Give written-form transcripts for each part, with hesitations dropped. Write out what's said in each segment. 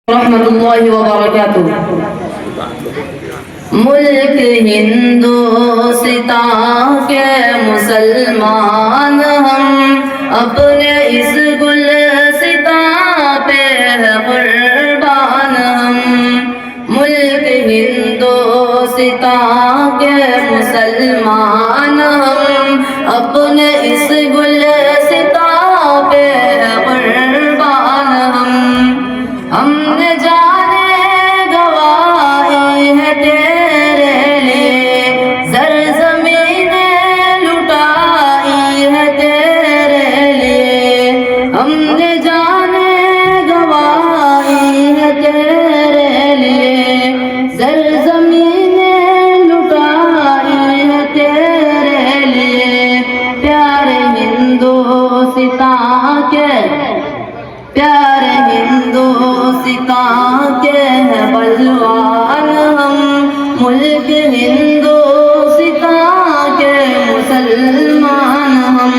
رحمۃ اللہ وبرکاتہ۔ ملک ہندوستان کے مسلمان ہم اپنے اس گلستان پہ قربان ہم۔ ملک ہندوستان کے مسلمان ہم اپنے اس گلستان پہ قربان ہم نے جانے گواہی ہے تیرے لیے، زرزمینیں لٹائی ہے تیرے لیے۔ ہم نے جانے گواہی ہے تیرے لیے، زرزمینیں لٹائی ہے تیرے لیے۔ پیارے ہندوستان کے بلوان ہم، ملک ہندوستان کے مسلمان ہم۔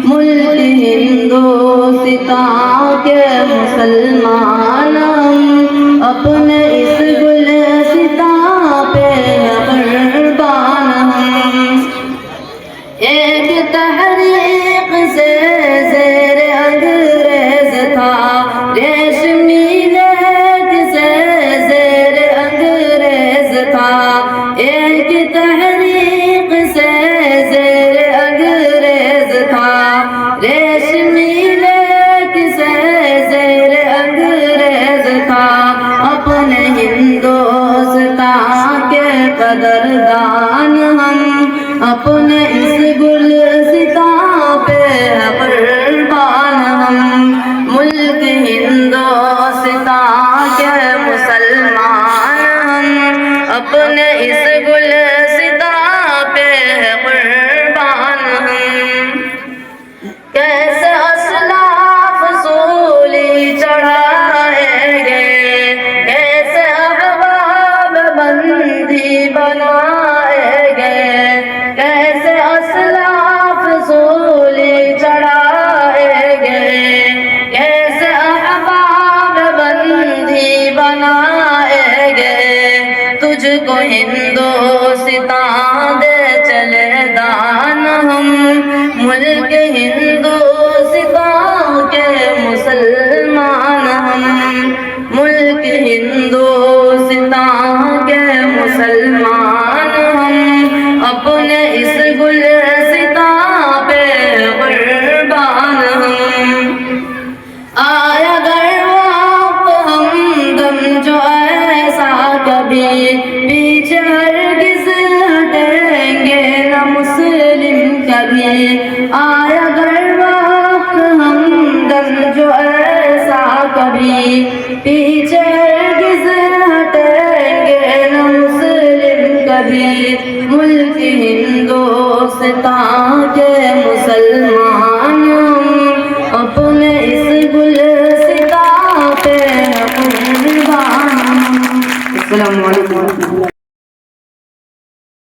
ملک ہندوستان کے مسلمان ہم اپنے اس گلستان پہ قربان ہم۔ ایک تحریک سے زیر انگریز تھا، ریشمی لیک سے زیر انگریز تھا۔ ایک تحریک سے زیر انگریز تھا، ریشمی لیک سے زیر انگریز تھا۔ اپنے ہندوستان کے قدردان ہم اپنے اس گلستان پہ قربان ہم۔ ملک ہندوستان کے مسلمان ہم اپنے اس گلستان پہ قربان ہم۔ کیسے اسلاف سولی چڑھائے گئے، کیسے احباب بندی بنائے گئے، کیسے اسلاف سولی چڑھائے گئے، کیسے احباب بندی بنائے گئے۔ تجھ کو ہندوستان دے چلے دان ہم، ملک ہندوستان کے مسلمان ہم۔ ملک ہندوستان کے مسلمان ہم اپنے اس گلستان پہ قربان ہم۔ آیا گر وقت ہمدم جو ایسا کبھی، پیچھے ہرگز ہٹیں گے نہ مسلم کبھی۔ آیا گر وقت ہمدم جو ایسا کبھی، پیچھے ہرگز ہٹیں گے نہ مسلم کبھی۔ ملک ہندوستان کے مسلمان ہم اپنے اس گلستان پہ قربان ہم۔ السلام علیکم۔